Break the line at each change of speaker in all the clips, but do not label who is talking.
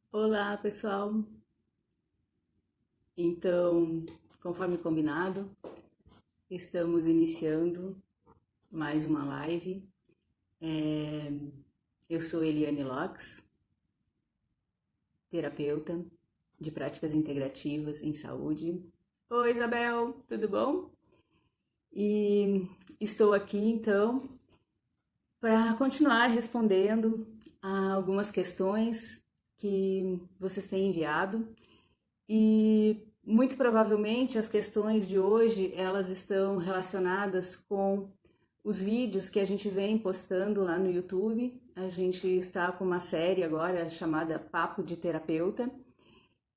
Olá, pessoal. Então, conforme combinado, estamos iniciando mais uma live. Eu sou Eliane Locks, terapeuta de práticas integrativas em saúde. Oi, Isabel, tudo bom? E estou aqui então para continuar respondendo a algumas questões que vocês têm enviado. E muito provavelmente as questões de hoje elas estão relacionadas com os vídeos que a gente vem postando lá no YouTube. A gente está com uma série agora chamada Papo de Terapeuta.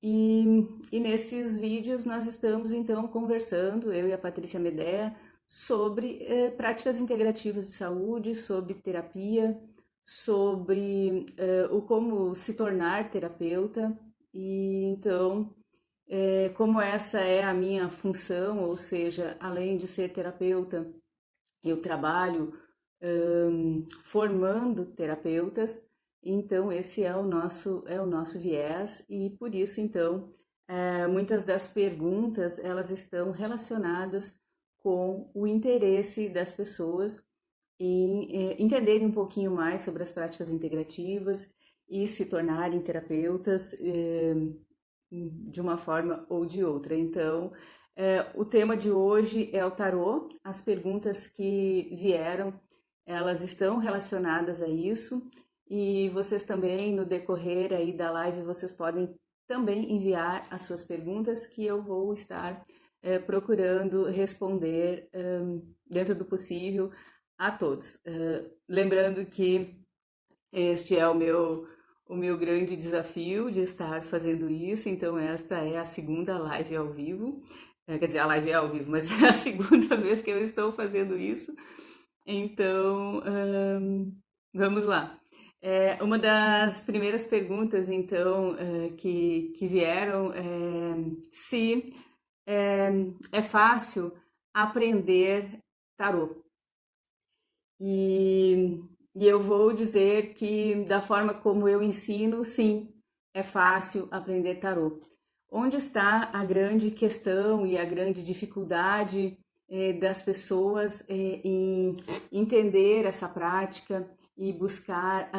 E nesses vídeos nós estamos então conversando, eu e a Patrícia Medea, sobre práticas integrativas de saúde, sobre terapia, sobre o como se tornar terapeuta. E então como essa é a minha função, ou seja, além de ser terapeuta, eu trabalho formando terapeutas, então esse é o nosso viés e por isso então muitas das perguntas elas estão relacionadas com o interesse das pessoas em entenderem um pouquinho mais sobre as práticas integrativas e se tornarem terapeutas de uma forma ou de outra. Então, o tema de hoje é o tarô. As perguntas que vieram, elas estão relacionadas a isso. E vocês também, no decorrer aí da live, vocês podem também enviar as suas perguntas que eu vou estar procurando responder dentro do possível a todos. Lembrando que este é o meu grande desafio de estar fazendo isso, então esta é a segunda live ao vivo. Quer dizer, a live é ao vivo, mas é a segunda vez que eu estou fazendo isso. Então, vamos lá. Uma das primeiras perguntas, então, que vieram se é fácil aprender tarô. E eu vou dizer que, da forma como eu ensino, sim, é fácil aprender tarô. Onde está a grande questão e a grande dificuldade das pessoas em entender essa prática e buscar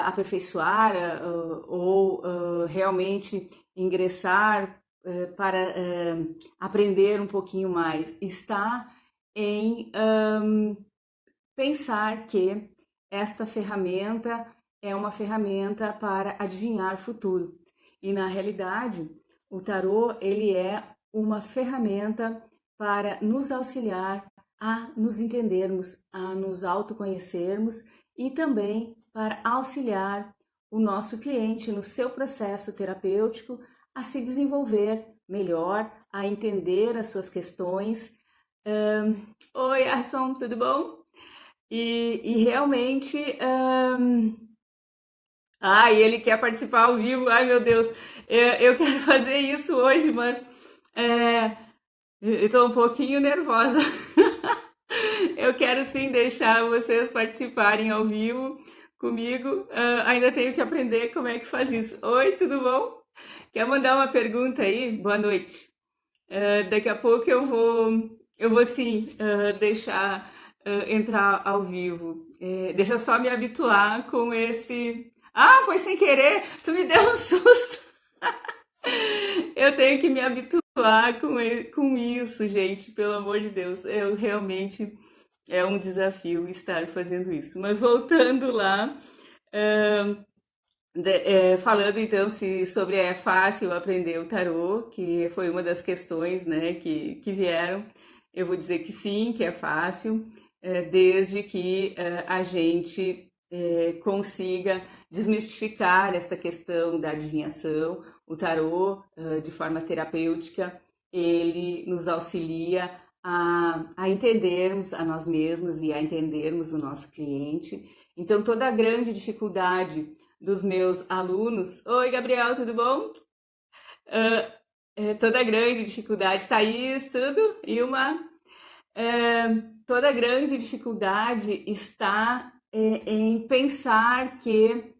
aperfeiçoar ou realmente ingressar para aprender um pouquinho mais? Está em pensar que esta ferramenta é uma ferramenta para adivinhar o futuro. E na realidade, o tarô, ele é uma ferramenta para nos auxiliar a nos entendermos, a nos autoconhecermos e também para auxiliar o nosso cliente no seu processo terapêutico a se desenvolver melhor, a entender as suas questões. Oi, Arson, tudo bom? E realmente. Ai, ele quer participar ao vivo. Ai, meu Deus. Eu quero fazer isso hoje, mas eu estou um pouquinho nervosa. Eu quero sim deixar vocês participarem ao vivo comigo. Ainda tenho que aprender como é que faz isso. Oi, tudo bom? Quer mandar uma pergunta aí? Boa noite. Daqui a pouco eu vou sim deixar entrar ao vivo. Deixa eu só me habituar com esse. Ah, foi sem querer! Tu me deu um susto! Eu tenho que me habituar com isso, gente, pelo amor de Deus. Eu realmente é um desafio estar fazendo isso. Mas voltando lá, falando então se sobre é fácil aprender o tarô, que foi uma das questões, né, que vieram, eu vou dizer que sim, que é fácil, desde que a gente consiga desmistificar esta questão da adivinhação. O tarô, de forma terapêutica, ele nos auxilia a entendermos a nós mesmos e a entendermos o nosso cliente. Então, toda a grande dificuldade dos meus alunos. Oi, Gabriel, tudo bom? Toda a grande dificuldade, Thaís, tudo? Ilma? Toda a grande dificuldade está em pensar que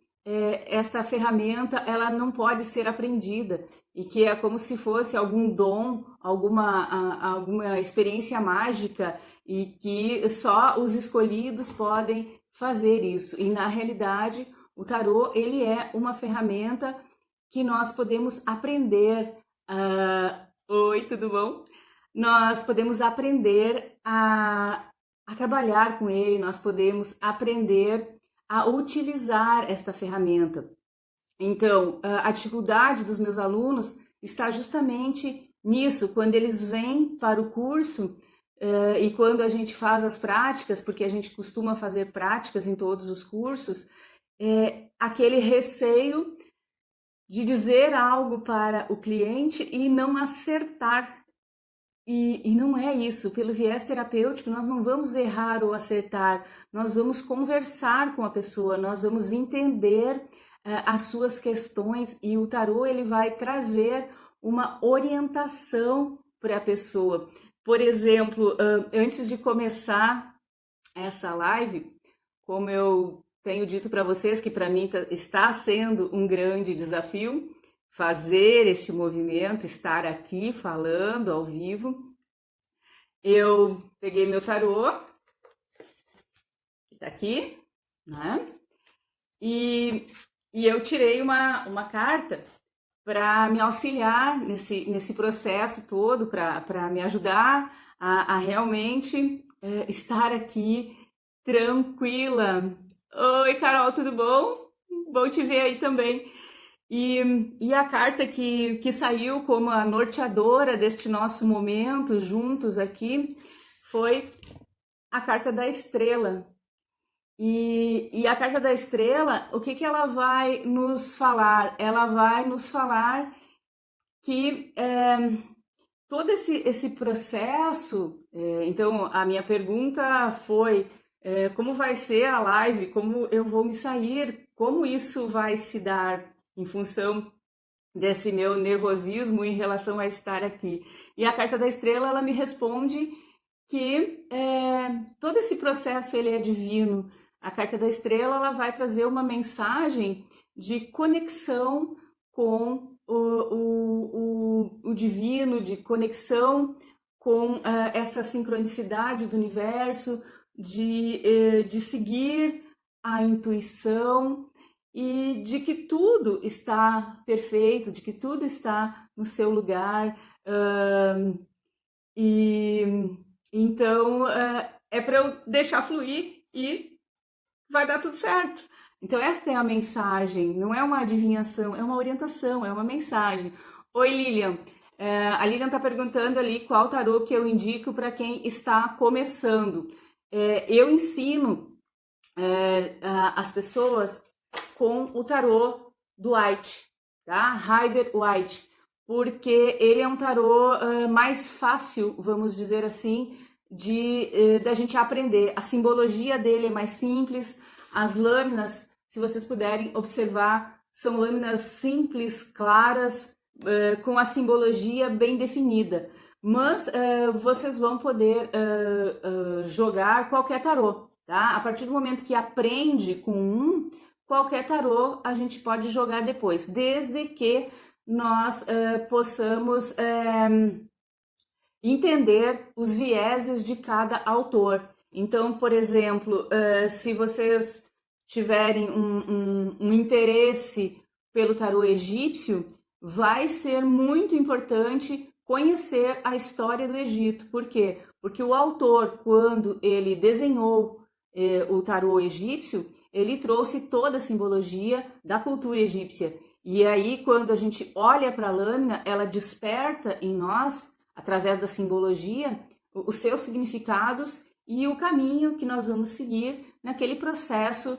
esta ferramenta ela não pode ser aprendida e que é como se fosse algum dom, alguma experiência mágica e que só os escolhidos podem fazer isso. E na realidade, o tarô ele é uma ferramenta que nós podemos aprender. Oi, tudo bom? Nós podemos aprender a trabalhar com ele, nós podemos aprender a utilizar esta ferramenta. Então, a dificuldade dos meus alunos está justamente nisso, quando eles vêm para o curso e quando a gente faz as práticas, porque a gente costuma fazer práticas em todos os cursos, aquele receio de dizer algo para o cliente e não acertar. E não é isso. Pelo viés terapêutico, nós não vamos errar ou acertar, nós vamos conversar com a pessoa, nós vamos entender as suas questões e o tarô ele vai trazer uma orientação para a pessoa. Por exemplo, antes de começar essa live, como eu tenho dito para vocês que para mim está sendo um grande desafio fazer este movimento, estar aqui falando ao vivo, eu peguei meu tarô, que tá aqui, né? E eu tirei uma carta para me auxiliar nesse processo todo, para me ajudar a realmente estar aqui tranquila. Oi, Carol, tudo bom? Bom te ver aí também. E a carta que saiu como a norteadora deste nosso momento juntos aqui foi a carta da estrela. E a carta da estrela, o que ela vai nos falar? Ela vai nos falar que todo esse processo, então a minha pergunta foi como vai ser a live, como eu vou me sair, como isso vai se dar em função desse meu nervosismo em relação a estar aqui. E a carta da estrela, ela me responde que todo esse processo ele é divino. A carta da estrela ela vai trazer uma mensagem de conexão com o divino, de conexão com essa sincronicidade do universo, de seguir a intuição e de que tudo está perfeito, de que tudo está no seu lugar. E então é para eu deixar fluir e vai dar tudo certo. Então esta é a mensagem, não é uma adivinhação, é uma orientação, é uma mensagem. Oi, Lilian. A Lilian está perguntando ali qual tarô que eu indico para quem está começando. Eu ensino as pessoas com o tarô do White, tá? Rider White, porque ele é um tarô mais fácil, vamos dizer assim, da gente aprender. A simbologia dele é mais simples, as lâminas, se vocês puderem observar, são lâminas simples, claras, com a simbologia bem definida. Mas vocês vão poder jogar qualquer tarô, tá? A partir do momento que aprende com qualquer tarô a gente pode jogar depois, desde que nós possamos entender os vieses de cada autor. Então, por exemplo, se vocês tiverem um interesse pelo tarô egípcio, vai ser muito importante conhecer a história do Egito. Por quê? Porque o autor, quando ele desenhou o tarô egípcio, ele trouxe toda a simbologia da cultura egípcia. E aí, quando a gente olha para a lâmina, ela desperta em nós, através da simbologia, os seus significados e o caminho que nós vamos seguir naquele processo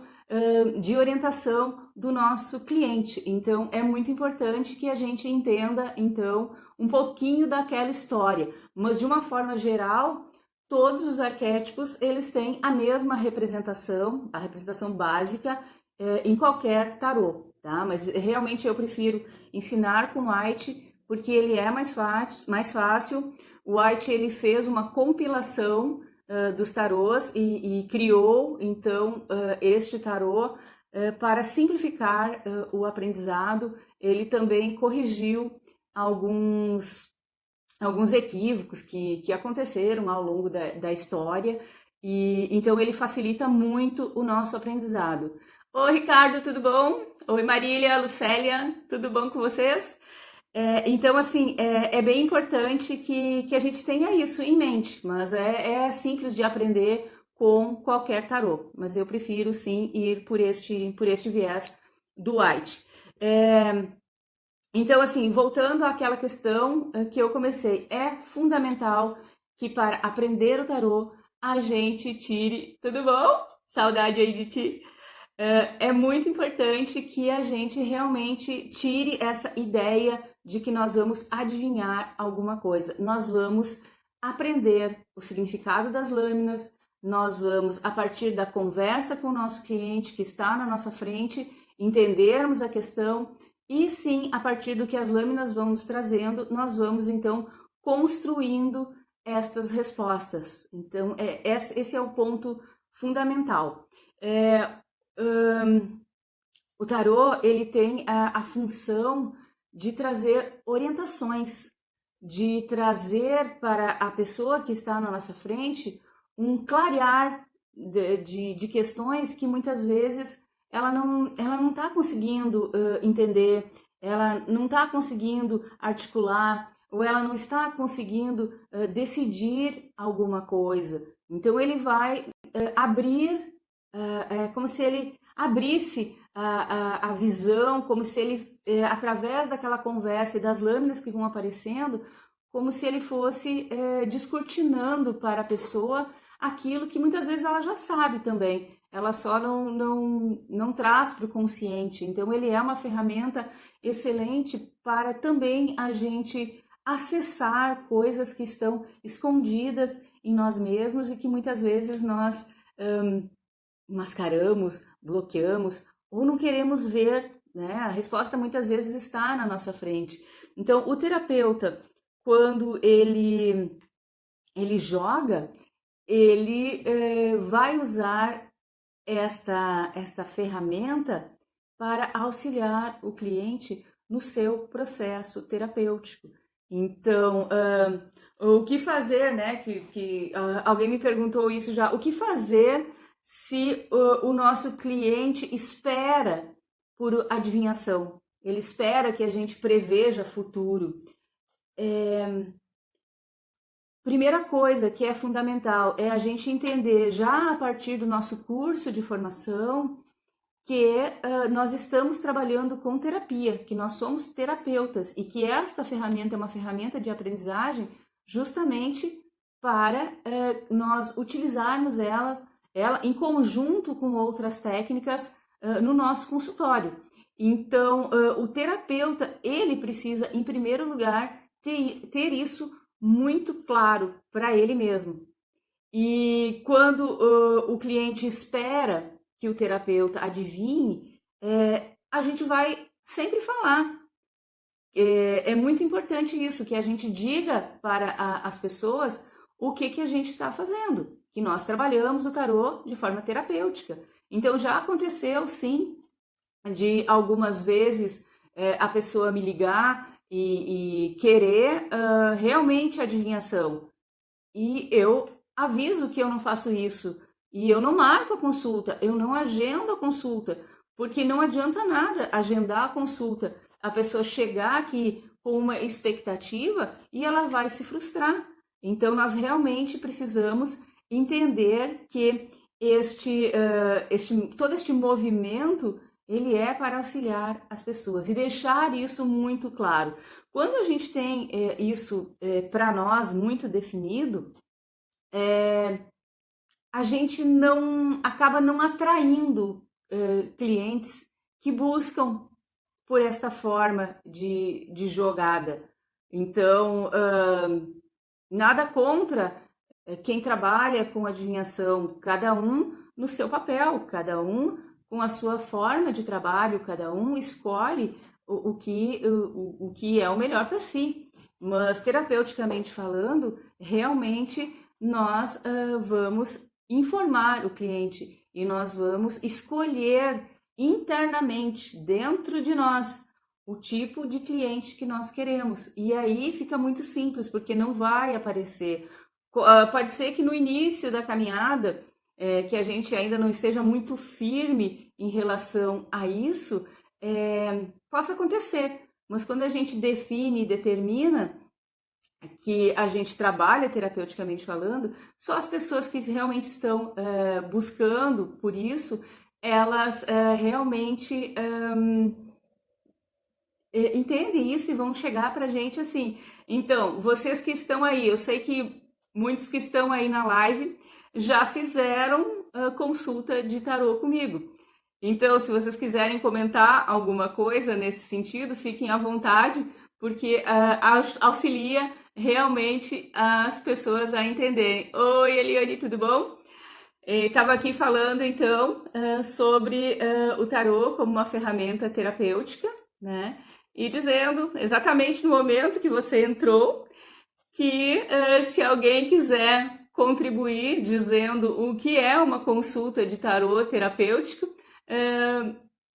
de orientação do nosso cliente. Então, é muito importante que a gente entenda, então, um pouquinho daquela história. Mas, de uma forma geral, todos os arquétipos, eles têm a mesma representação, a representação básica em qualquer tarô, tá? Mas, realmente, eu prefiro ensinar com White, porque ele é mais fácil. O White, ele fez uma compilação dos tarôs e criou, então, este tarô para simplificar o aprendizado. Ele também corrigiu alguns equívocos que aconteceram ao longo da história, e então ele facilita muito o nosso aprendizado. Oi, Ricardo, tudo bom? Oi, Marília, Lucélia, tudo bom com vocês? Então, assim, é bem importante que a gente tenha isso em mente, mas é simples de aprender com qualquer tarô, mas eu prefiro, sim, ir por este viés do White. Então, assim, voltando àquela questão que eu comecei, é fundamental que para aprender o tarô a gente tire. Tudo bom? Saudade aí de ti. É muito importante que a gente realmente tire essa ideia de que nós vamos adivinhar alguma coisa. Nós vamos aprender o significado das lâminas, nós vamos, a partir da conversa com o nosso cliente que está na nossa frente, entendermos a questão e sim, a partir do que as lâminas vão nos trazendo, nós vamos então construindo estas respostas. Então, esse é o ponto fundamental. O tarô ele tem a função de trazer orientações, de trazer para a pessoa que está na nossa frente um clarear de questões que muitas vezes ela não está conseguindo entender, ela não está conseguindo articular, ou ela não está conseguindo decidir alguma coisa. Então ele vai abrir, como se ele abrisse a visão, como se ele, através daquela conversa e das lâminas que vão aparecendo, como se ele fosse descortinando para a pessoa aquilo que muitas vezes ela já sabe também, ela só não traz para o consciente. Então ele é uma ferramenta excelente para também a gente acessar coisas que estão escondidas em nós mesmos e que muitas vezes nós mascaramos, bloqueamos ou não queremos ver, né? A resposta muitas vezes está na nossa frente. Então, o terapeuta, quando ele joga, ele vai usar esta ferramenta para auxiliar o cliente no seu processo terapêutico. Então, o que fazer, né? Alguém me perguntou isso já. O que fazer se o nosso cliente espera por adivinhação? Ele espera que a gente preveja futuro. Primeira coisa que é fundamental é a gente entender já a partir do nosso curso de formação que nós estamos trabalhando com terapia, que nós somos terapeutas e que esta ferramenta é uma ferramenta de aprendizagem justamente para nós utilizarmos ela em conjunto com outras técnicas no nosso consultório. Então, o terapeuta, ele precisa, em primeiro lugar, ter isso muito claro para ele mesmo. E quando o cliente espera que o terapeuta adivinhe, a gente vai sempre falar. É muito importante isso, que a gente diga para as pessoas o que a gente está fazendo, que nós trabalhamos o tarô de forma terapêutica. Então já aconteceu, sim, de algumas vezes a pessoa me ligar e querer realmente adivinhação. E eu aviso que eu não faço isso. E eu não marco a consulta, eu não agendo a consulta, porque não adianta nada agendar a consulta, a pessoa chegar aqui com uma expectativa e ela vai se frustrar. Então, nós realmente precisamos entender que todo este movimento ele é para auxiliar as pessoas e deixar isso muito claro. Quando a gente tem isso para nós muito definido, a gente acaba não atraindo clientes que buscam por esta forma de jogada. Então, nada contra quem trabalha com adivinhação, cada um no seu papel, cada um com a sua forma de trabalho, cada um escolhe o que é o melhor para si. Mas, terapeuticamente falando, realmente nós vamos informar o cliente e nós vamos escolher internamente, dentro de nós, o tipo de cliente que nós queremos. E aí fica muito simples, porque não vai aparecer. Pode ser que no início da caminhada, que a gente ainda não esteja muito firme em relação a isso, possa acontecer. Mas quando a gente define e determina que a gente trabalha terapeuticamente falando, só as pessoas que realmente estão buscando por isso, elas realmente entendem isso e vão chegar para a gente assim. Então, vocês que estão aí, eu sei que muitos que estão aí na live já fizeram consulta de tarô comigo. Então, se vocês quiserem comentar alguma coisa nesse sentido, fiquem à vontade, porque auxilia realmente as pessoas a entenderem. Oi, Eliane, tudo bom? Estava aqui falando então sobre o tarô como uma ferramenta terapêutica, né? E dizendo exatamente no momento que você entrou que se alguém quiser contribuir dizendo o que é uma consulta de tarô terapêutico,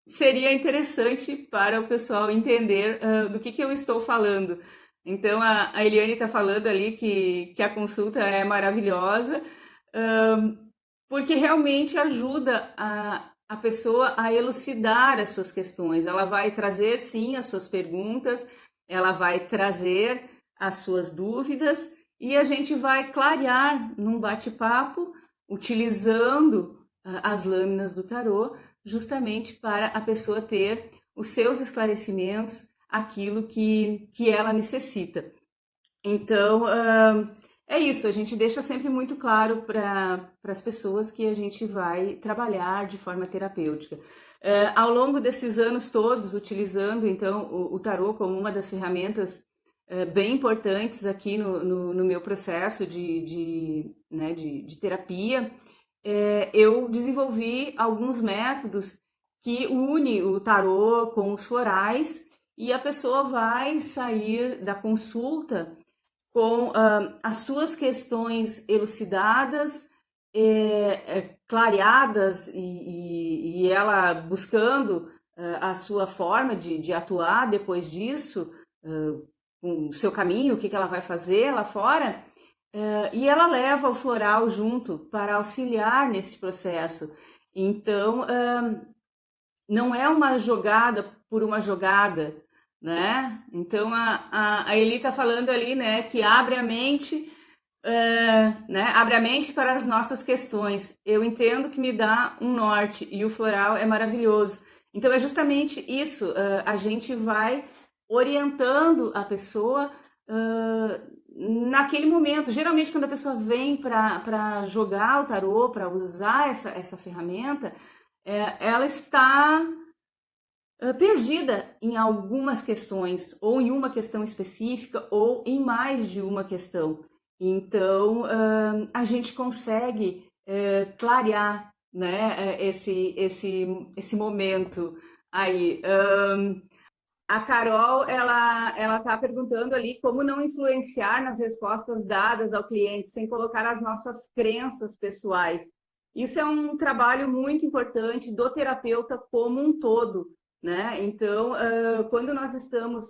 seria interessante para o pessoal entender do que eu estou falando. Então, a Eliane está falando ali que a consulta é maravilhosa, porque realmente ajuda a pessoa a elucidar as suas questões. Ela vai trazer, sim, as suas perguntas, ela vai trazer as suas dúvidas e a gente vai clarear num bate-papo, utilizando as lâminas do tarô, justamente para a pessoa ter os seus esclarecimentos, aquilo que ela necessita. Então, é isso, a gente deixa sempre muito claro para as pessoas que a gente vai trabalhar de forma terapêutica. Ao longo desses anos todos, utilizando então o tarô como uma das ferramentas bem importantes aqui no meu processo de terapia, eu desenvolvi alguns métodos que unem o tarô com os florais e a pessoa vai sair da consulta com as suas questões elucidadas, clareadas e ela buscando a sua forma de atuar depois disso, o seu caminho, o que ela vai fazer lá fora, e ela leva o floral junto para auxiliar nesse processo. Então, não é uma jogada por uma jogada, né? Então a Eli está falando ali, né, que abre a mente, né, abre a mente para as nossas questões. Eu entendo que me dá um norte e o floral é maravilhoso. Então é justamente isso, a gente vai orientando a pessoa naquele momento. Geralmente quando a pessoa vem para jogar o tarô, para usar essa ferramenta, ela está perdida em algumas questões, ou em uma questão específica, ou em mais de uma questão. Então, a gente consegue clarear, né, esse momento aí. A Carol, ela está perguntando ali como não influenciar nas respostas dadas ao cliente sem colocar as nossas crenças pessoais. Isso é um trabalho muito importante do terapeuta como um todo, né? Então, quando nós estamos,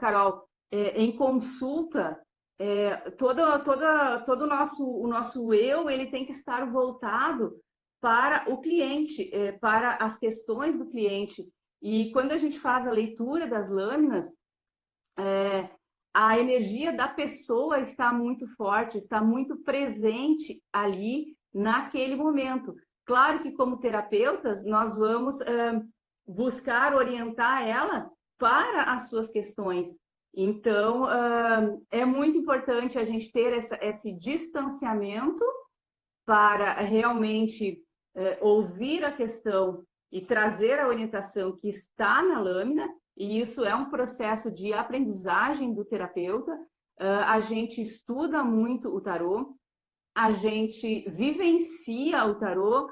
Carol, em consulta, todo o nosso eu, ele tem que estar voltado para o cliente, para as questões do cliente. E quando a gente faz a leitura das lâminas, a energia da pessoa está muito forte, está muito presente ali naquele momento. Claro que como terapeutas, nós vamos buscar orientar ela para as suas questões. Então, é muito importante a gente ter esse distanciamento para realmente ouvir a questão e trazer a orientação que está na lâmina, e isso é um processo de aprendizagem do terapeuta. A gente estuda muito o tarô, a gente vivencia o tarô.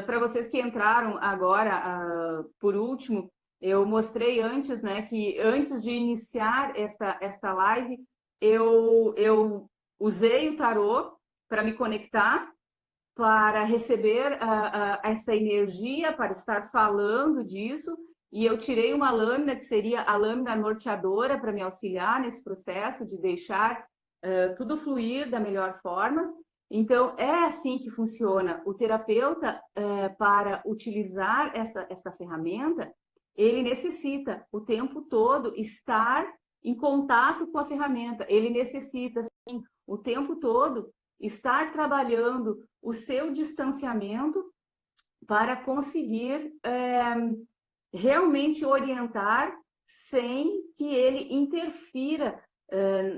Para vocês que entraram agora, por último, eu mostrei antes, né, que antes de iniciar esta live, eu usei o tarô para me conectar, para receber essa energia, para estar falando disso, e eu tirei uma lâmina que seria a lâmina norteadora para me auxiliar nesse processo de deixar tudo fluir da melhor forma. Então, é assim que funciona. O terapeuta, para utilizar essa ferramenta, ele necessita o tempo todo estar em contato com a ferramenta. Ele necessita, sim, o tempo todo estar trabalhando o seu distanciamento para conseguir realmente orientar sem que ele interfira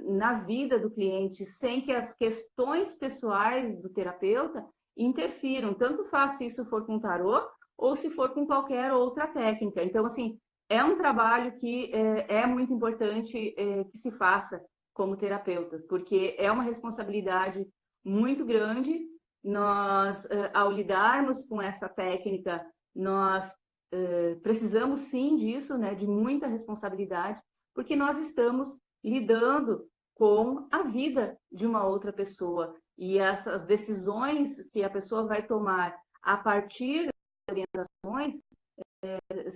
na vida do cliente, sem que as questões pessoais do terapeuta interfiram, tanto faz se isso for com tarô ou se for com qualquer outra técnica. Então, assim, é um trabalho que é muito importante que se faça como terapeuta, porque é uma responsabilidade muito grande. Nós, ao lidarmos com essa técnica, nós precisamos sim disso, né, de muita responsabilidade, porque nós estamos lidando com a vida de uma outra pessoa e essas decisões que a pessoa vai tomar a partir das orientações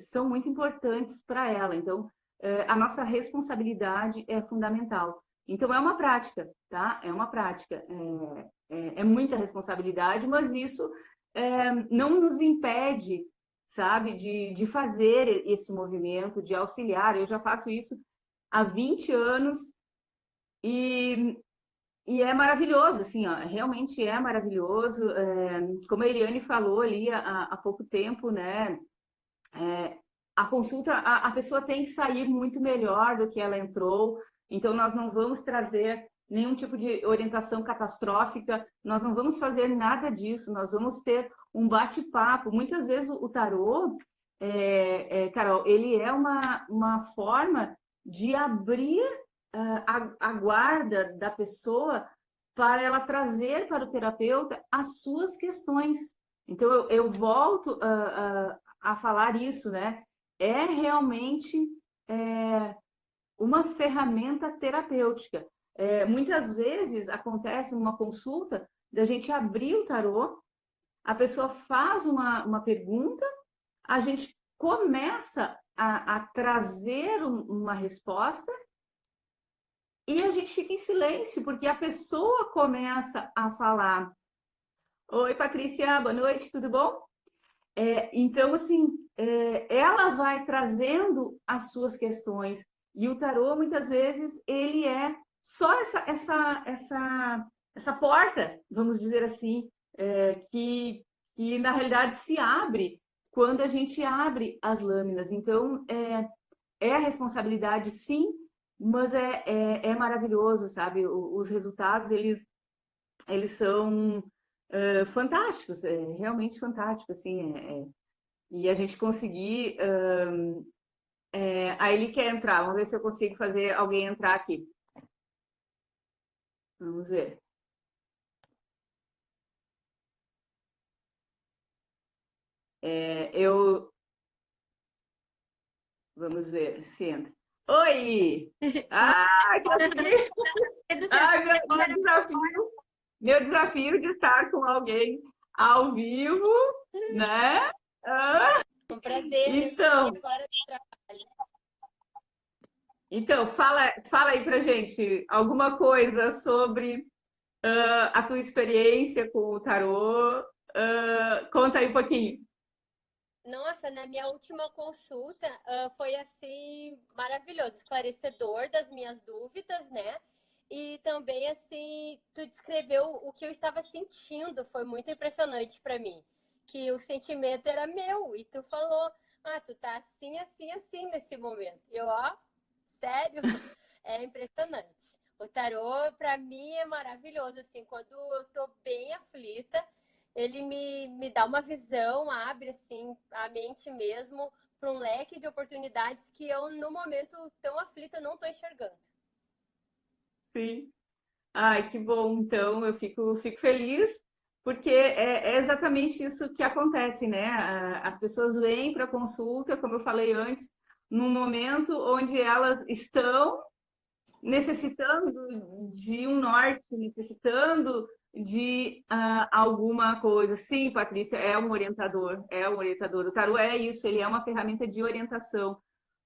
são muito importantes para ela. Então, a nossa responsabilidade é fundamental. Então, é uma prática, tá? É uma prática. É muita responsabilidade, mas isso não nos impede, sabe, de fazer esse movimento, de auxiliar. Eu já faço isso há 20 anos e, é maravilhoso, assim, ó, realmente é maravilhoso. Como a Eliane falou ali há pouco tempo, né? A consulta, a pessoa tem que sair muito melhor do que ela entrou, então nós não vamos trazer nenhum tipo de orientação catastrófica, nós não vamos fazer nada disso, nós vamos ter um bate-papo. Muitas vezes o tarô, Carol, ele é uma forma de abrir a guarda da pessoa para ela trazer para o terapeuta as suas questões. Então, eu volto a falar isso, né? É realmente uma ferramenta terapêutica. Muitas vezes acontece numa consulta da gente abrir o tarô, a pessoa faz uma pergunta, a gente começa a trazer uma resposta e a gente fica em silêncio, porque a pessoa começa a falar. Oi, Patrícia, boa noite, tudo bom? Então, assim, ela vai trazendo as suas questões. E o tarô, muitas vezes, ele é só essa porta, vamos dizer assim, que na realidade se abre quando a gente abre as lâminas. Então, a responsabilidade, sim, mas é maravilhoso, sabe? Os resultados, eles são fantásticos, realmente fantásticos, assim, e a gente conseguir... aí ele quer entrar, vamos ver se eu consigo fazer alguém entrar aqui. Vamos ver. Vamos ver se entra. Oi! Ah, consegui! Ah, meu desafio de estar com alguém ao vivo, né?
Um prazer.
Então,
Agora trabalho.
então fala aí pra gente alguma coisa sobre a tua experiência com o tarô. Conta aí um pouquinho.
Nossa, na minha última consulta foi assim maravilhoso, esclarecedor das minhas dúvidas, né? E também assim, tu descreveu o que eu estava sentindo, foi muito impressionante para mim, que o sentimento era meu e tu falou, tu tá assim, assim, assim nesse momento. Eu, sério? É impressionante. O tarô para mim é maravilhoso assim, quando eu tô bem aflita, ele me dá uma visão, abre assim a mente mesmo para um leque de oportunidades que eu, no momento tão aflita, não estou enxergando.
Sim. Ai, que bom. Então, eu fico feliz, porque é exatamente isso que acontece, né? As pessoas vêm para consulta, como eu falei antes, num momento onde elas estão necessitando de um norte, necessitando de alguma coisa. Sim, Patrícia, é um orientador, é um orientador. O tarô é isso, ele é uma ferramenta de orientação,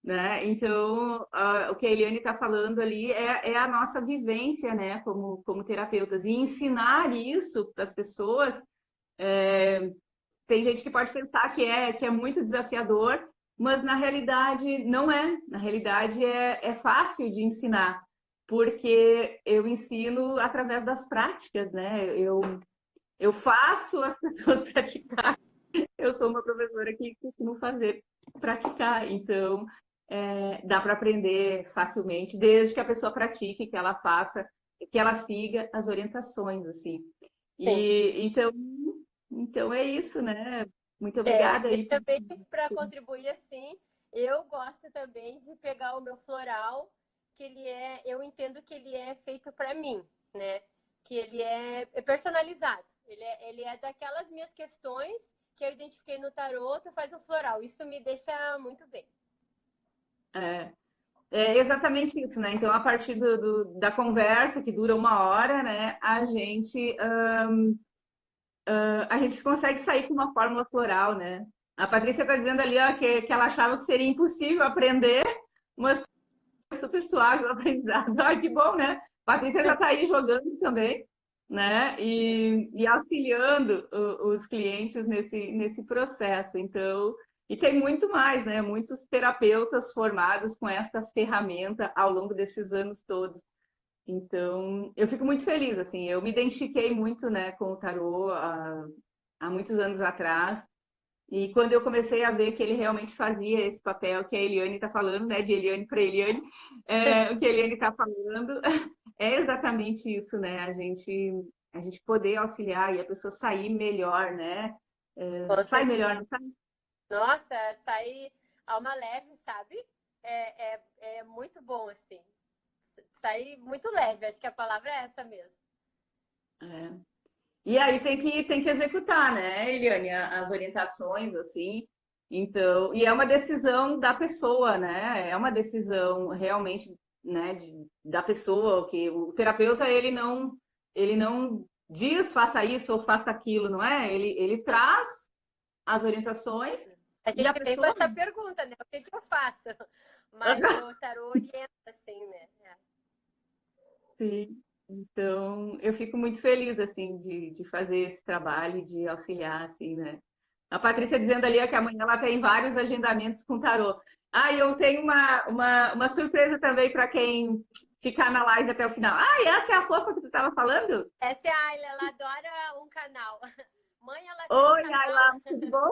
né? Então, o que a Eliane está falando ali é a nossa vivência, né, como terapeutas. E ensinar isso para as pessoas, tem gente que pode pensar que é muito desafiador, mas na realidade não é. Na realidade é fácil de ensinar, porque eu ensino através das práticas, né? Eu faço as pessoas praticar. Eu sou uma professora que costumo fazer, praticar. Então, dá para aprender facilmente, desde que a pessoa pratique, que ela faça, que ela siga as orientações, assim.
Sim.
E então é isso, né? Muito
É,
obrigada
e
aí.
também para contribuir assim, eu gosto também de pegar o meu floral, que eu entendo que ele é feito para mim, né? Que ele é personalizado. Ele é daquelas minhas questões que eu identifiquei no tarô, tu faz um floral. Isso me deixa muito bem.
É, é exatamente isso, né? Então, a partir da conversa, que dura uma hora, né, a gente consegue sair com uma fórmula floral, né? A Patrícia está dizendo ali, ó, que ela achava que seria impossível aprender, mas foi super suave o aprendizado. Ai, que bom, né? A Patrícia já está aí jogando também, né? E auxiliando os clientes nesse processo. Então, e tem muito mais, né? Muitos terapeutas formados com esta ferramenta ao longo desses anos todos. Então, eu fico muito feliz, assim, eu me identifiquei muito, né, com o tarô há muitos anos atrás, e quando eu comecei a ver que ele realmente fazia esse papel que a Eliane está falando, né, de Eliane para Eliane, o que a Eliane está falando é exatamente isso, né, a gente poder auxiliar e a pessoa sair melhor, né,
Com
sai
certeza.
melhor, não sai?
Nossa, sair alma leve, sabe? É muito bom, assim. Sair muito leve, acho que a palavra é essa mesmo.
É. E aí tem que executar, né, Eliane, as orientações, assim. Então, e é uma decisão da pessoa, né? É uma decisão realmente, né, da pessoa, que o terapeuta ele não diz faça isso ou faça aquilo, não é? Ele traz as orientações
A
e a
gente vem com
pessoa.
essa pergunta, né? O que que eu faço? Mas o tarô orienta, assim, né?
Sim. Então, eu fico muito feliz, assim, de fazer esse trabalho, de auxiliar, assim, né? A Patrícia dizendo ali ó, que amanhã ela tem vários agendamentos com tarô. Ah, e eu tenho uma surpresa também para quem ficar na live até o final. Ah, e essa é a fofa que tu estava falando?
Essa é a Ayla, ela adora um canal. Mãe, ela tem um
Oi,
canal.
Ayla, tudo bom?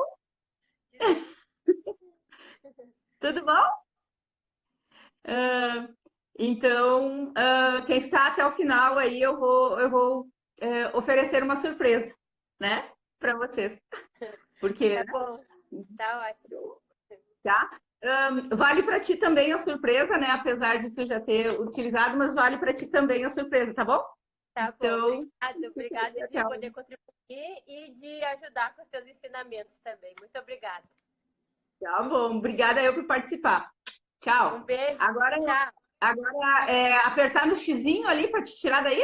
Tudo bom? Ah, então, quem ficar até o final aí, eu vou oferecer uma surpresa, né, para vocês. Porque,
Tá bom, tá ótimo.
tá? Vale para ti também a surpresa, né? Apesar de tu já ter utilizado, mas vale para ti também a surpresa, tá bom?
Tá bom,
Então,
obrigada de
tchau.
poder contribuir e de ajudar com os teus ensinamentos também. Muito obrigada.
Tá bom. Obrigada eu por participar.
Um
Tchau.
beijo,
Agora,
tchau.
agora apertar no xizinho ali para te tirar daí?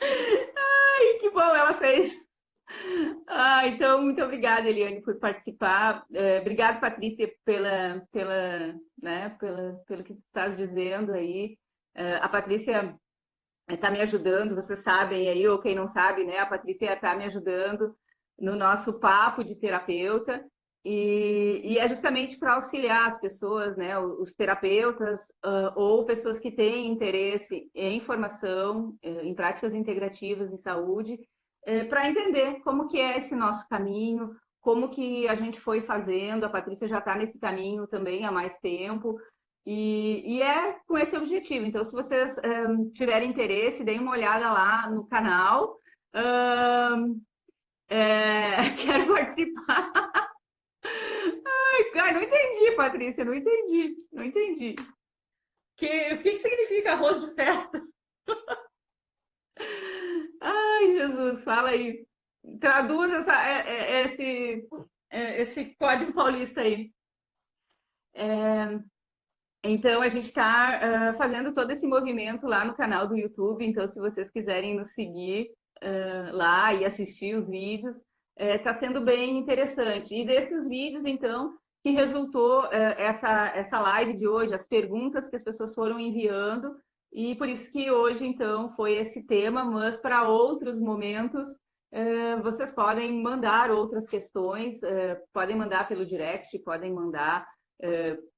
Ai, que bom ela fez. Então, muito obrigada, Eliane, por participar. Obrigada, Patrícia, pelo que você está dizendo aí. A Patrícia está me ajudando, vocês sabem aí, ou quem não sabe, né? A Patrícia está me ajudando no nosso papo de terapeuta. E é justamente para auxiliar as pessoas, né, os terapeutas, ou pessoas que têm interesse em formação, em práticas integrativas em saúde, para entender como que é esse nosso caminho, como que a gente foi fazendo. A Patrícia já está nesse caminho também há mais tempo, e é com esse objetivo. Então, se vocês tiverem interesse, deem uma olhada lá no canal. Quero participar. Ai, não entendi, Patrícia, não entendi, não entendi. O que significa arroz de festa? Ai, Jesus, fala aí. Traduz esse código paulista aí. Então, a gente está fazendo todo esse movimento lá no canal do YouTube. Então, se vocês quiserem nos seguir lá e assistir os vídeos, está sendo bem interessante. E desses vídeos, então, que resultou essa live de hoje, as perguntas que as pessoas foram enviando, e por isso que hoje, então, foi esse tema, mas para outros momentos, vocês podem mandar outras questões, podem mandar pelo direct, podem mandar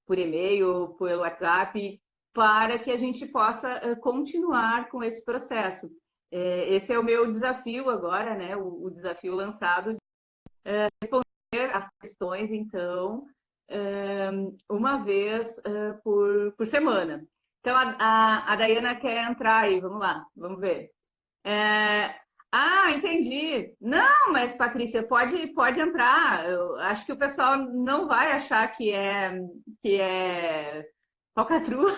por e-mail, pelo WhatsApp, para que a gente possa continuar com esse processo. Esse é o meu desafio agora, né? O desafio lançado, responder as questões, então, uma vez por semana. Então, a Dayana quer entrar aí, vamos lá, vamos ver. Entendi. Não, mas Patrícia, pode entrar. Eu acho que o pessoal não vai achar que é falcatrua.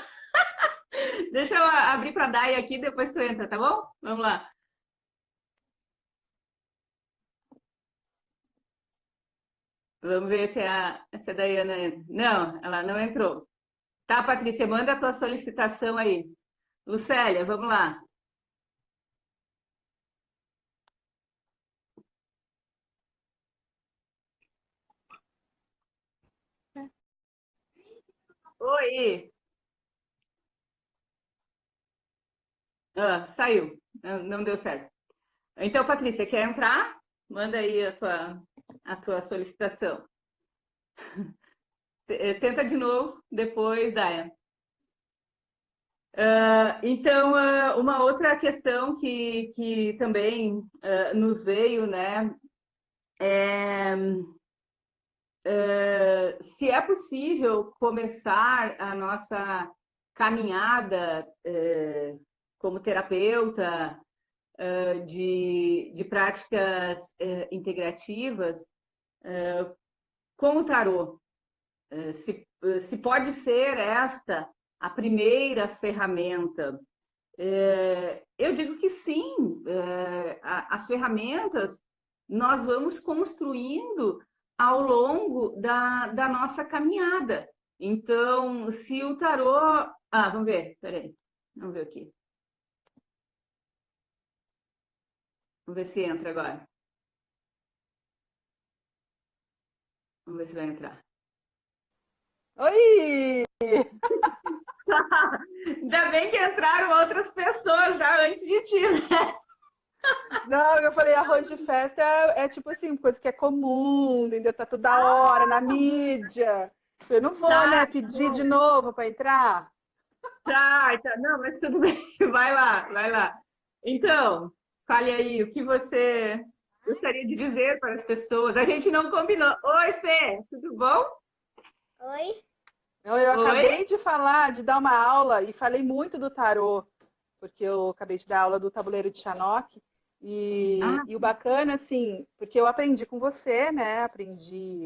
Deixa eu abrir para a Day aqui, depois tu entra, tá bom? Vamos lá. Vamos ver se a Dayana entra. Não, ela não entrou. Tá, Patrícia, manda a tua solicitação aí. Lucélia, vamos lá. Oi. Saiu. Não deu certo. Então, Patrícia, quer entrar? Manda aí a tua solicitação. Tenta de novo, depois, Daya. Então, uma outra questão que também nos veio, né, é se é possível começar a nossa caminhada como terapeuta de práticas integrativas com o tarô. Se pode ser esta a primeira ferramenta. Eu digo que sim, as ferramentas nós vamos construindo ao longo da nossa caminhada. Então, se o tarô... vamos ver, peraí, vamos ver aqui. Vamos ver se entra agora. Vamos ver se vai entrar.
Oi!
Ainda bem que entraram outras pessoas já antes de ti, né?
Não, eu falei, arroz de festa é tipo assim, coisa que é comum, entendeu? Tá toda hora na mídia. Eu não vou, né, pedir de novo para entrar.
Tá, não, mas tudo bem. Vai lá, vai lá. Então, fale aí, o que você gostaria de dizer para as pessoas? A gente não combinou. Oi, Fê, tudo bom?
Oi?
Eu acabei de falar, de dar uma aula e falei muito do tarô, porque eu acabei de dar aula do tabuleiro de Chanok. E o bacana, assim, porque eu aprendi com você, né?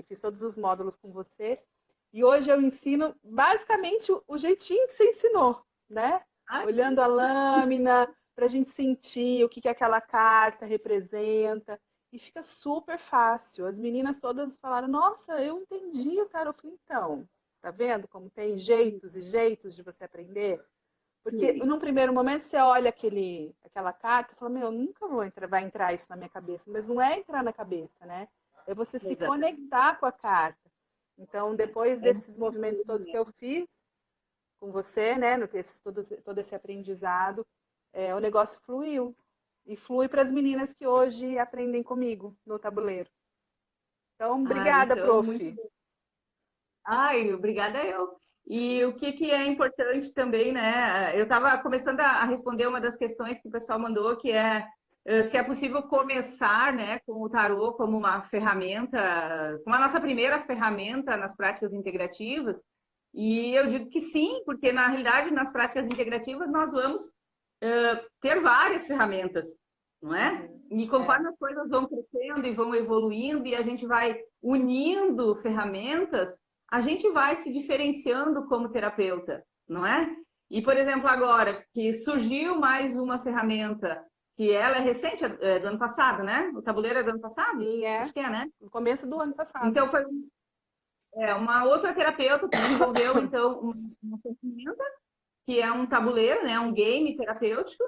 Fiz todos os módulos com você. E hoje eu ensino basicamente o jeitinho que você ensinou, né? Olhando a lâmina, para a gente sentir o que aquela carta representa. E fica super fácil. As meninas todas falaram, nossa, eu entendi o tarô. Eu falei, então, tá vendo como tem jeitos e jeitos de você aprender? Porque num primeiro momento você olha aquela carta e fala, meu, nunca vai entrar isso na minha cabeça. Mas não é entrar na cabeça, né? É você se conectar com a carta. Então, depois desses movimentos todos que eu fiz com você, né? Todo esse aprendizado, o negócio fluiu. E flui para as meninas que hoje aprendem comigo no tabuleiro. Então, obrigada, prof.
Obrigada eu. E o que é importante também, né? Eu estava começando a responder uma das questões que o pessoal mandou, que é se é possível começar, né, com o tarô como uma ferramenta, como a nossa primeira ferramenta nas práticas integrativas. E eu digo que sim, porque na realidade nas práticas integrativas nós vamos ter várias ferramentas, não é? E conforme as coisas vão crescendo e vão evoluindo e a gente vai unindo ferramentas, a gente vai se diferenciando como terapeuta, não é? E, por exemplo, agora que surgiu mais uma ferramenta, que ela é recente, do ano passado, né? O tabuleiro é do ano passado?
Sim,
Acho que é, né?
No começo do ano passado.
Então, uma outra terapeuta que desenvolveu, então, uma ferramenta, que é um tabuleiro, né, um game terapêutico,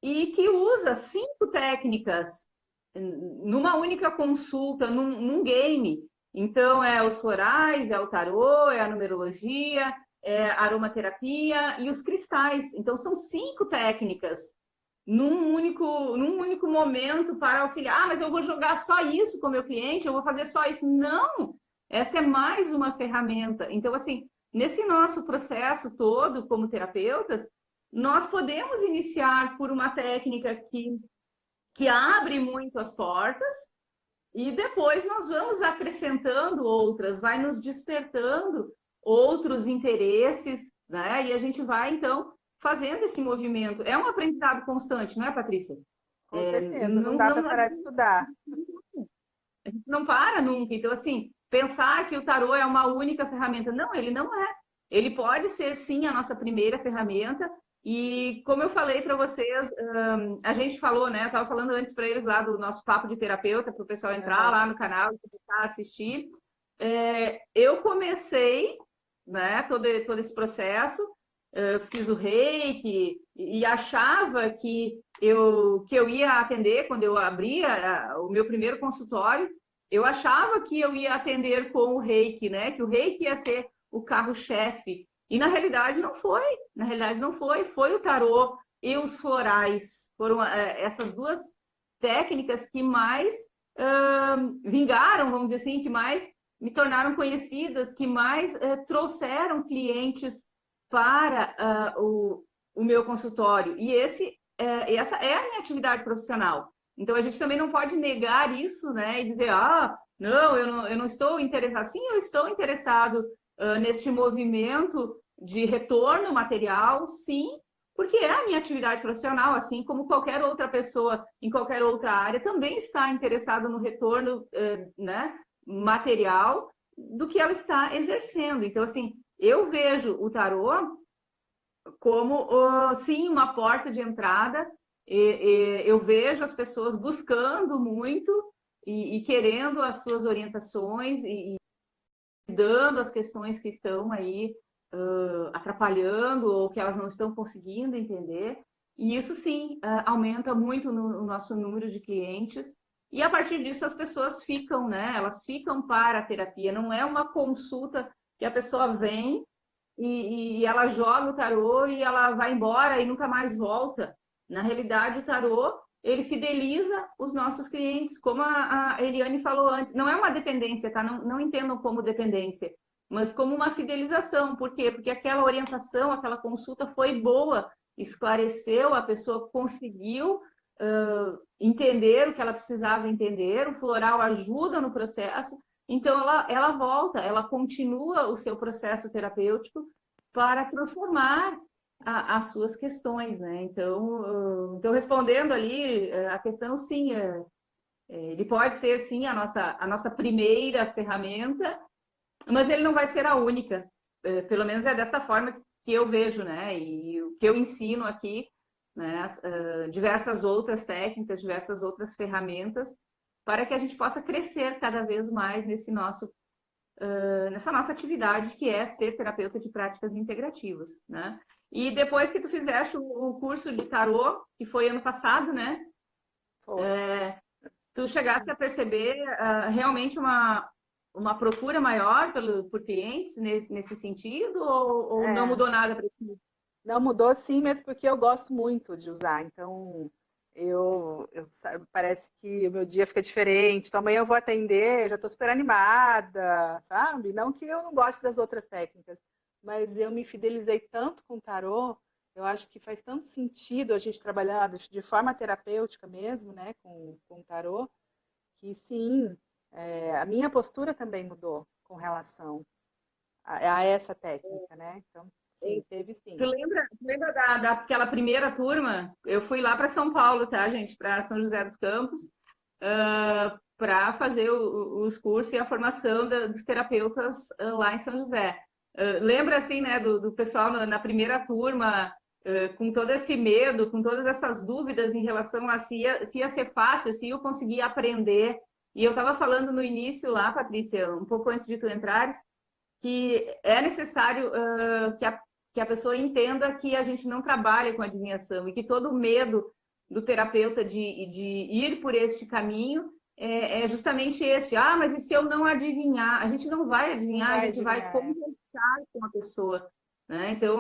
e que usa 5 técnicas numa única consulta, num game. Então, é os florais, é o tarô, é a numerologia, é a aromaterapia e os cristais. Então, são 5 técnicas num único momento para auxiliar. Ah, mas eu vou jogar só isso com o meu cliente, eu vou fazer só isso. Não! Esta é mais uma ferramenta. Então, assim, nesse nosso processo todo, como terapeutas, nós podemos iniciar por uma técnica que abre muito as portas e depois nós vamos acrescentando outras, vai nos despertando outros interesses, né? E a gente vai, então, fazendo esse movimento. É um aprendizado constante, não é, Patrícia?
Com certeza, não dá para parar de estudar.
A gente não para nunca. Então, assim, pensar que o tarô é uma única ferramenta. Não, ele não é. Ele pode ser, sim, a nossa primeira ferramenta. E, como eu falei para vocês, a gente falou, né? Eu estava falando antes para eles lá do nosso papo de terapeuta, para o pessoal entrar lá no canal e começar a assistir. Eu comecei, né, todo esse processo, fiz o reiki e achava que eu ia atender, quando eu abria o meu primeiro consultório, eu achava que eu ia atender com o reiki, né? Que o reiki ia ser o carro-chefe. E na realidade não foi. Na realidade não foi. Foi o tarô e os florais. Foram essas 2 técnicas que mais vingaram, vamos dizer assim, que mais me tornaram conhecidas, que mais trouxeram clientes para o meu consultório. E essa é a minha atividade profissional. Então, a gente também não pode negar isso, né? E dizer, não, eu não estou interessado. Sim, eu estou interessado neste movimento de retorno material, sim, porque é a minha atividade profissional, assim como qualquer outra pessoa em qualquer outra área também está interessada no retorno né, material do que ela está exercendo. Então, assim, eu vejo o tarô como, sim, uma porta de entrada. Eu vejo as pessoas buscando muito e querendo as suas orientações e dando as questões que estão aí atrapalhando ou que elas não estão conseguindo entender. E isso, sim, aumenta muito o nosso número de clientes. E a partir disso as pessoas ficam, né? Elas ficam para a terapia. Não é uma consulta que a pessoa vem e ela joga o tarô e ela vai embora e nunca mais volta. Na realidade, o tarô, ele fideliza os nossos clientes, como a Eliane falou antes. Não é uma dependência, tá? Não entendam como dependência, mas como uma fidelização. Por quê? Porque aquela orientação, aquela consulta foi boa, esclareceu, a pessoa conseguiu entender o que ela precisava entender, o floral ajuda no processo, então ela volta, ela continua o seu processo terapêutico para transformar as suas questões, né? Então, respondendo ali a questão, sim, ele pode ser, sim, a nossa primeira ferramenta, mas ele não vai ser a única. Pelo menos é dessa forma que eu vejo, né? E o que eu ensino aqui, né? Diversas outras técnicas, diversas outras ferramentas, para que a gente possa crescer cada vez mais nessa nossa atividade, que é ser terapeuta de práticas integrativas, né? E depois que tu fizeste o curso de tarô, que foi ano passado, né? Tu chegaste a perceber realmente uma procura maior por clientes nesse sentido, ou não mudou nada para ti?
Não mudou, sim, mas porque eu gosto muito de usar. Então, parece que o meu dia fica diferente. Então, amanhã eu vou atender, já estou super animada, sabe? Não que eu não goste das outras técnicas, mas eu me fidelizei tanto com o tarô. Eu acho que faz tanto sentido a gente trabalhar de forma terapêutica mesmo, né, com o tarô, que sim, a minha postura também mudou com relação a essa técnica, né? Então, sim, teve sim.
Tu lembra daquela primeira turma? Eu fui lá para São Paulo, tá, gente? Para São José dos Campos, para fazer os cursos e a formação dos terapeutas lá em São José. Lembra, assim, né, do pessoal na primeira turma, com todo esse medo, com todas essas dúvidas em relação a se ia ser fácil, se eu conseguir aprender. E eu estava falando no início lá, Patrícia, um pouco antes de tu entrares, que é necessário que a pessoa entenda que a gente não trabalha com adivinhação e que todo o medo do terapeuta de ir por este caminho é justamente este. Ah, mas e se eu não adivinhar? A gente não vai adivinhar, a gente vai conversar com a pessoa. Né? Então,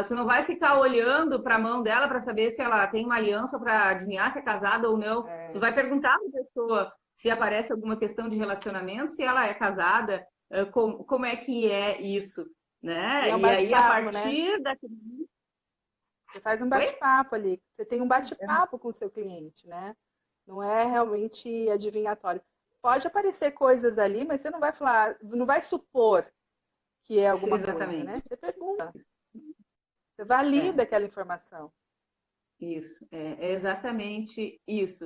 tu não vai ficar olhando para a mão dela para saber se ela tem uma aliança para adivinhar se é casada ou não. Tu vai perguntar para a pessoa se aparece alguma questão de relacionamento, se ela é casada, como é que é isso. Né?
E aí, a partir daquele... Você faz um bate-papo ali. Você tem um bate-papo com o seu cliente, né? Não é realmente adivinhatório. Pode aparecer coisas ali, mas você não vai falar, não vai supor que é alguma coisa, né? Você pergunta. Você valida aquela informação.
Isso, é exatamente isso.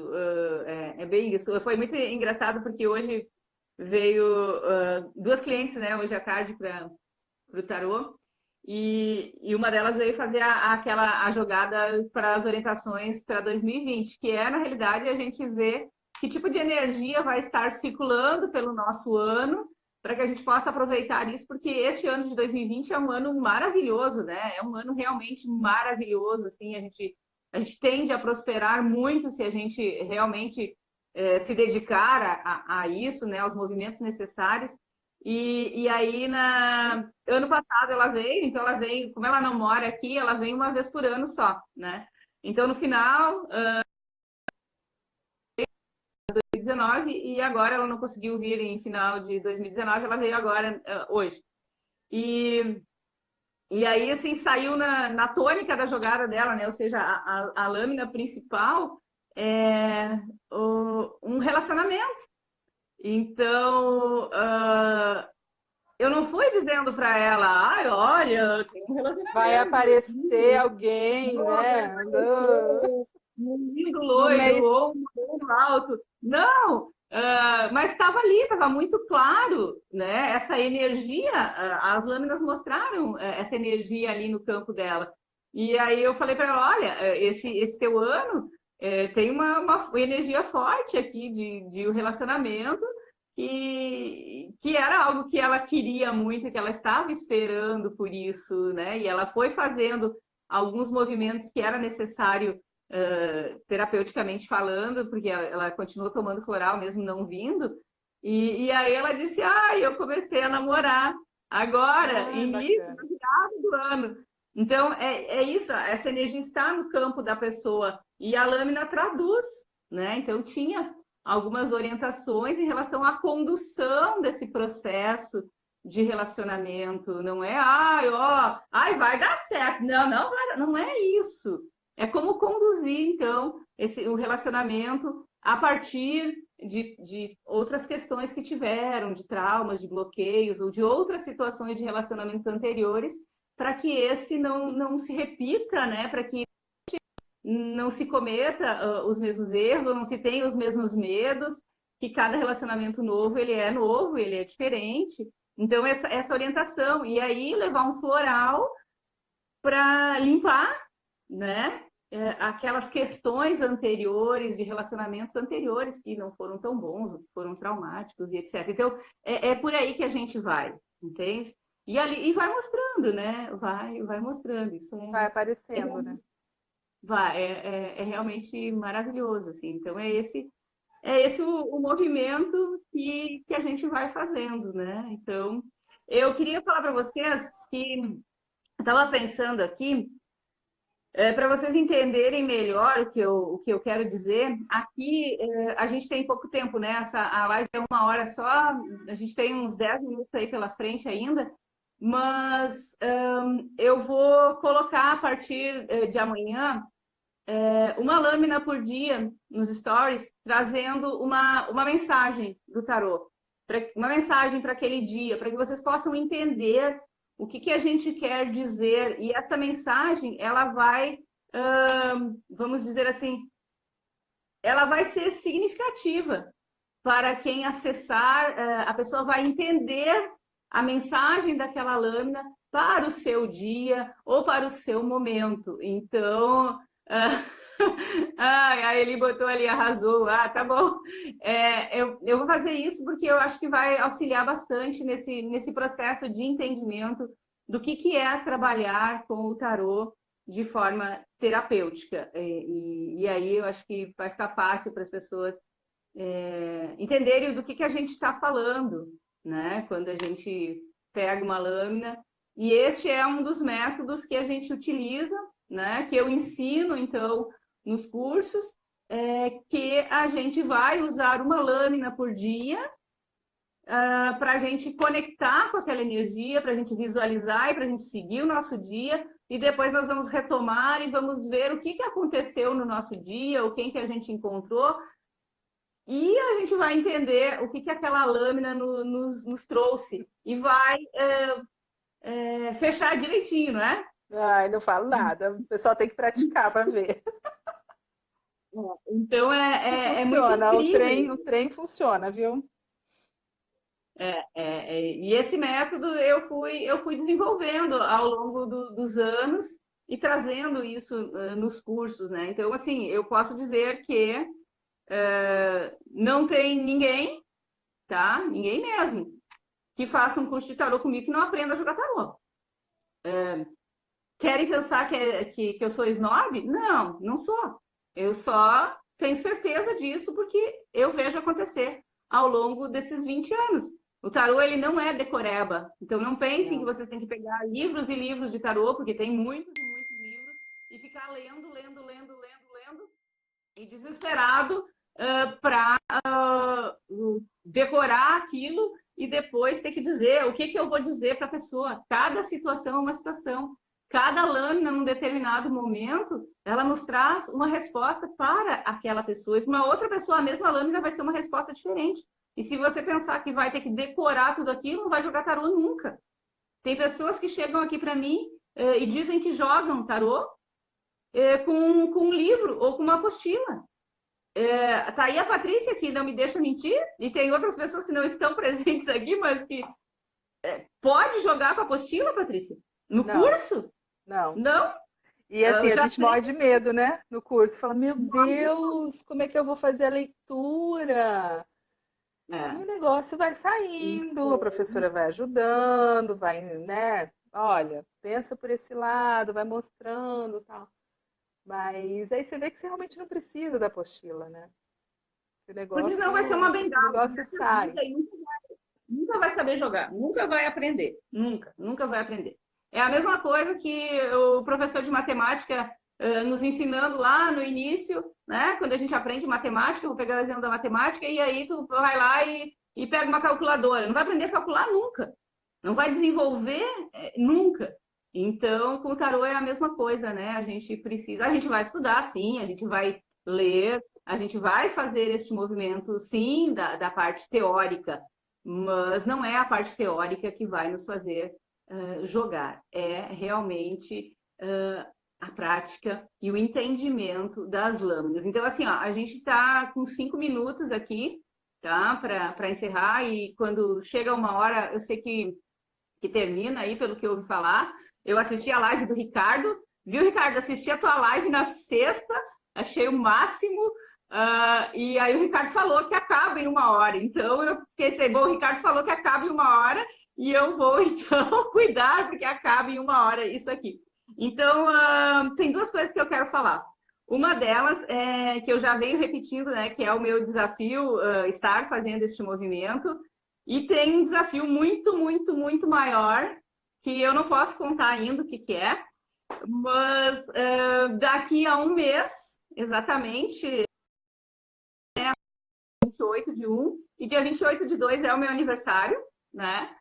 É bem isso. Foi muito engraçado porque hoje veio duas clientes, né, hoje à tarde para o tarô. E uma delas veio fazer a jogada para as orientações para 2020, que é, na realidade, a gente ver que tipo de energia vai estar circulando pelo nosso ano, para que a gente possa aproveitar isso, porque este ano de 2020 é um ano maravilhoso, né? É um ano realmente maravilhoso, assim, a gente tende a prosperar muito se a gente realmente se dedicar a isso, né? Aos movimentos necessários. E aí, ano passado ela veio, então ela veio, como ela não mora aqui, ela vem uma vez por ano só, né? Então, no final, 2019, e agora ela não conseguiu vir em final de 2019, ela veio agora, hoje. E aí, assim, saiu na tônica da jogada dela, né? Ou seja, a lâmina principal é um relacionamento. Então, eu não fui dizendo para ela, ai, olha, tem um relacionamento.
Vai aparecer alguém, né?
Um lindo loiro ou um loiro alto. Não, mas estava ali, estava muito claro, né? Essa energia, as lâminas mostraram essa energia ali no campo dela. E aí eu falei para ela, olha, esse teu ano tem uma energia forte aqui de um relacionamento que era algo que ela queria muito, que ela estava esperando por isso, né? E ela foi fazendo alguns movimentos que era necessário terapeuticamente falando, porque ela continuou tomando floral mesmo não vindo. E aí ela disse, eu comecei a namorar agora, início da virada do ano. Então, é isso, essa energia está no campo da pessoa e a lâmina traduz, né? Então, tinha algumas orientações em relação à condução desse processo de relacionamento. Não é, vai dar certo. Não é isso. É como conduzir, então, o relacionamento a partir de outras questões que tiveram, de traumas, de bloqueios ou de outras situações de relacionamentos anteriores, para que esse não se repita, né? Para que não se cometa os mesmos erros, ou não se tenha os mesmos medos, que cada relacionamento novo, ele é diferente. Então, essa orientação. E aí, levar um floral para limpar, né? Aquelas questões anteriores, de relacionamentos anteriores, que não foram tão bons, foram traumáticos e etc. Então, é por aí que a gente vai, entende? E vai mostrando, né? Vai mostrando. Isso
vai aparecendo, né?
É realmente maravilhoso, assim. Então, é esse o movimento que a gente vai fazendo, né? Então, eu queria falar para vocês que eu estava pensando aqui, para vocês entenderem melhor o que eu quero dizer. Aqui, a gente tem pouco tempo, né? A live é 1 hora só, a gente tem uns 10 minutos aí pela frente ainda, mas eu vou colocar a partir de amanhã uma lâmina por dia nos stories, trazendo uma mensagem do tarô, uma mensagem para aquele dia, para que vocês possam entender o que a gente quer dizer. E essa mensagem, ela vai, vamos dizer assim, ela vai ser significativa para quem acessar, a pessoa vai entender a mensagem daquela lâmina para o seu dia ou para o seu momento. Então, Ah, aí ele botou ali, arrasou. Ah, tá bom. Eu vou fazer isso porque eu acho que vai auxiliar bastante nesse processo de entendimento do que é trabalhar com o tarô de forma terapêutica. E aí eu acho que vai ficar fácil para as pessoas entenderem do que a gente está falando, né? Quando a gente pega uma lâmina. E este é um dos métodos que a gente utiliza, né? Que eu ensino, então, nos cursos, que a gente vai usar uma lâmina por dia para a gente conectar com aquela energia, para a gente visualizar e para a gente seguir o nosso dia, e depois nós vamos retomar e vamos ver o que aconteceu no nosso dia, ou quem que a gente encontrou, e a gente vai entender o que aquela lâmina nos trouxe, e vai fechar direitinho, não é?
Ai, não falo nada. O pessoal tem que praticar para ver.
Então é muito
Funciona,
incrível.
o trem funciona, viu?
E esse método eu fui desenvolvendo ao longo dos anos e trazendo isso nos cursos, né? Então, assim, eu posso dizer que não tem ninguém, tá? Ninguém mesmo, que faça um curso de tarô comigo que não aprenda a jogar tarô. Querem pensar que eu sou snob? Não, não sou. Eu só tenho certeza disso porque eu vejo acontecer ao longo desses 20 anos. O tarô, ele não é decoreba. Então, não pensem que vocês têm que pegar livros e livros de tarô, porque tem muitos e muitos livros, e ficar lendo, e desesperado para decorar aquilo e depois ter que dizer o que eu vou dizer para a pessoa. Cada situação é uma situação. Cada lâmina, num determinado momento, ela nos traz uma resposta para aquela pessoa. E para uma outra pessoa, a mesma lâmina vai ser uma resposta diferente. E se você pensar que vai ter que decorar tudo aquilo, não vai jogar tarô nunca. Tem pessoas que chegam aqui para mim e dizem que jogam tarô com um livro ou com uma apostila. Tá aí a Patrícia, que não me deixa mentir, e tem outras pessoas que não estão presentes aqui, mas que pode jogar com a apostila, Patrícia? No curso?
Não.
Não?
E assim, a gente morre de medo, né? No curso. Fala, meu Deus, como é que eu vou fazer a leitura? E o negócio vai saindo, a professora vai ajudando, vai, né? Olha, pensa por esse lado, vai mostrando e tal. Mas aí você vê que você realmente não precisa da apostila, né? O negócio,
porque senão vai ser uma bengala.
O negócio sai.
Nunca vai saber jogar, nunca vai aprender. Nunca vai aprender. É a mesma coisa que o professor de matemática nos ensinando lá no início, né? Quando a gente aprende matemática, eu vou pegar o exemplo da matemática, e aí tu vai lá e pega uma calculadora. Não vai aprender a calcular nunca. Não vai desenvolver nunca. Então, com o tarô é a mesma coisa, né? A gente vai estudar, sim, a gente vai ler, a gente vai fazer este movimento, sim, da parte teórica, mas não é a parte teórica que vai nos fazer jogar. É realmente a prática e o entendimento das lâminas. Então, assim, ó, a gente está com 5 minutos aqui, tá? Para encerrar, e quando chega uma hora, eu sei que termina aí, pelo que eu ouvi falar. Eu assisti a live do Ricardo, viu, Ricardo? Assisti a tua live na sexta, achei o máximo, e aí o Ricardo falou que acaba em 1 hora, então eu pensei, bom, o Ricardo falou que acaba em 1 hora, e eu vou, então, cuidar, porque acaba em 1 hora isso aqui. Então, tem 2 coisas que eu quero falar. Uma delas é que eu já venho repetindo, né, que é o meu desafio estar fazendo este movimento, e tem um desafio muito, muito, muito maior, que eu não posso contar ainda o que é, mas daqui a 1 mês, exatamente, 28/1, e dia 28/2 é o meu aniversário, né?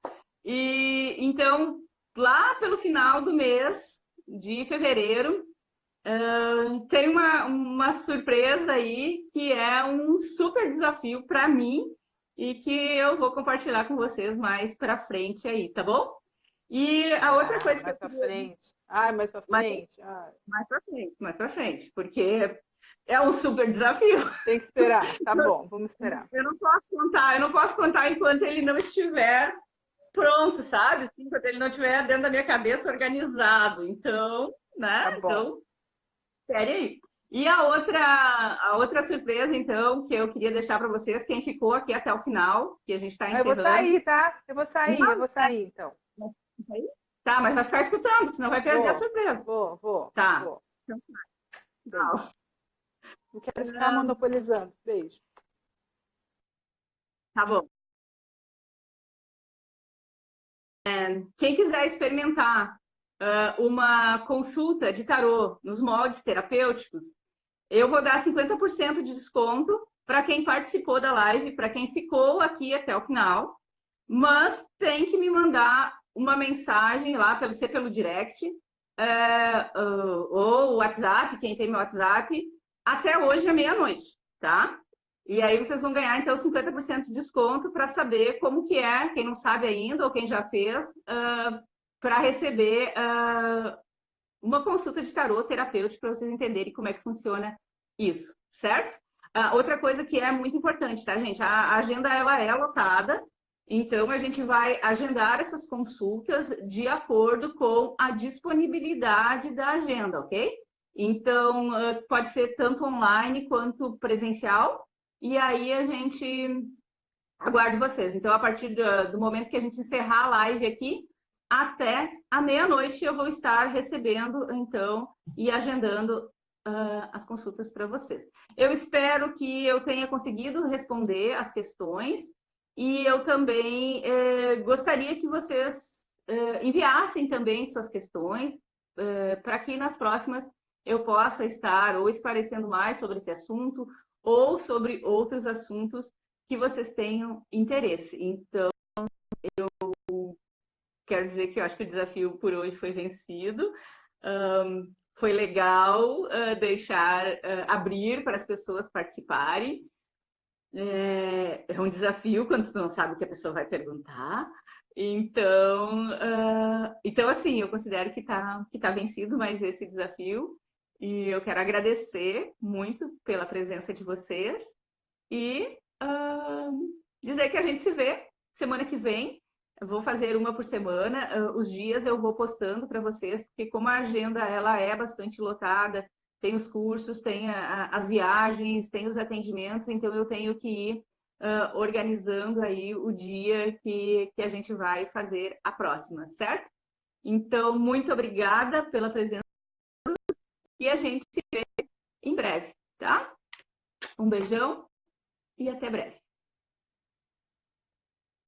E então, lá pelo final do mês de fevereiro, tem uma surpresa aí, que é um super desafio para mim, e que eu vou compartilhar com vocês mais para frente aí, tá bom? E a outra coisa
mais para frente. Mais para frente.
Mais para frente, porque é um super desafio.
Tem que esperar, tá bom, vamos esperar.
Eu não posso contar enquanto ele não estiver pronto, sabe? Assim, enquanto ele não estiver dentro da minha cabeça organizado. Então, né?
Tá bom.
Então, espere aí. E a outra surpresa, então, que eu queria deixar para vocês, quem ficou aqui até o final, que a gente está encerrando...
Eu vou sair, tá? Eu vou sair, então.
Tá, mas vai ficar escutando, senão vai perder a surpresa.
Vou.
Tá.
Vou.
Tchau.
Não quero ficar monopolizando. Beijo.
Tá bom. Quem quiser experimentar uma consulta de tarô nos moldes terapêuticos, eu vou dar 50% de desconto para quem participou da live, para quem ficou aqui até o final, mas tem que me mandar uma mensagem lá, pelo direct, ou WhatsApp, quem tem meu WhatsApp, até hoje à meia-noite, tá? E aí vocês vão ganhar, então, 50% de desconto para saber como que é, quem não sabe ainda ou quem já fez, para receber uma consulta de tarô terapêutico para vocês entenderem como é que funciona isso, certo? Outra coisa que é muito importante, tá, gente? A agenda, ela é lotada, então a gente vai agendar essas consultas de acordo com a disponibilidade da agenda, ok? Então, pode ser tanto online quanto presencial, e aí a gente aguarda vocês. Então, a partir do momento que a gente encerrar a live aqui, até a meia-noite eu vou estar recebendo, então, e agendando as consultas para vocês. Eu espero que eu tenha conseguido responder as questões e eu também gostaria que vocês enviassem também suas questões para que nas próximas eu possa estar ou esclarecendo mais sobre esse assunto ou sobre outros assuntos que vocês tenham interesse. Então, quero dizer que eu acho que o desafio por hoje foi vencido. Foi legal abrir para as pessoas participarem. É um desafio quando tu não sabe o que a pessoa vai perguntar. Então assim, eu considero que tá vencido mais esse desafio. E eu quero agradecer muito pela presença de vocês e dizer que a gente se vê semana que vem. Eu vou fazer uma por semana, os dias eu vou postando para vocês, porque como a agenda ela é bastante lotada, tem os cursos, tem as viagens, tem os atendimentos, então eu tenho que ir organizando aí o dia que a gente vai fazer a próxima, certo? Então, muito obrigada pela presença e a gente se vê em breve, tá? Um beijão e até breve.